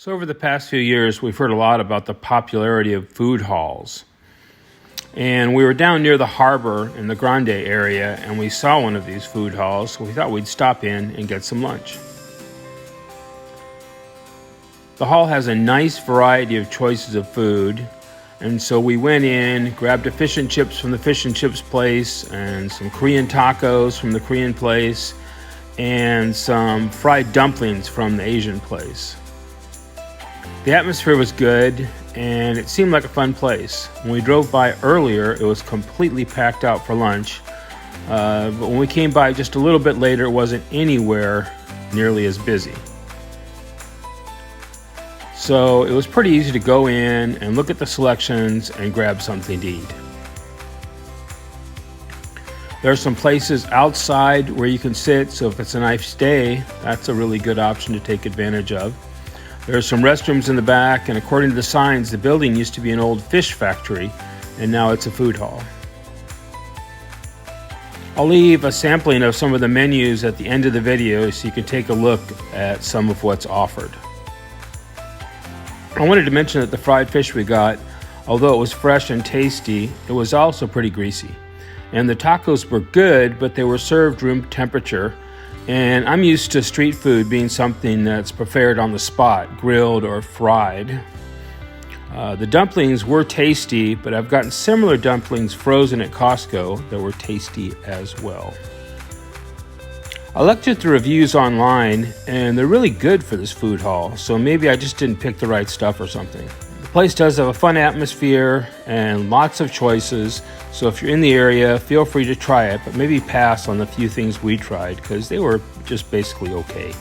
So over the past few years, we've heard a lot about the popularity of food halls. And we were down near the harbor in the Grandi area, and we saw one of these food halls, so we thought we'd stop in and get some lunch. The hall has a nice variety of choices of food, and so we went in, grabbed a fish and chips from the fish and chips place, and some Korean tacos from the Korean place, and some fried dumplings from the Asian place. The atmosphere was good, and it seemed like a fun place. When we drove by earlier, it was completely packed out for lunch. But when we came by just a little bit later, it wasn't anywhere nearly as busy. So it was pretty easy to go in and look at the selections and grab something to eat. There are some places outside where you can sit, so if it's a nice day, that's a really good option to take advantage of. There are some restrooms in the back, and according to the signs, the building used to be an old fish factory, and now it's a food hall. I'll leave a sampling of some of the menus at the end of the video so you can take a look at some of what's offered. I wanted to mention that the fried fish we got, although it was fresh and tasty, it was also pretty greasy. And the tacos were good, but they were served room temperature. And I'm used to street food being something that's prepared on the spot, grilled or fried. The dumplings were tasty, but I've gotten similar dumplings frozen at Costco that were tasty as well. I looked at the reviews online, and they're really good for this food hall, so maybe I just didn't pick the right stuff or something. The place does have a fun atmosphere and lots of choices, so if you're in the area, feel free to try it, but maybe pass on the few things we tried because they were just basically okay.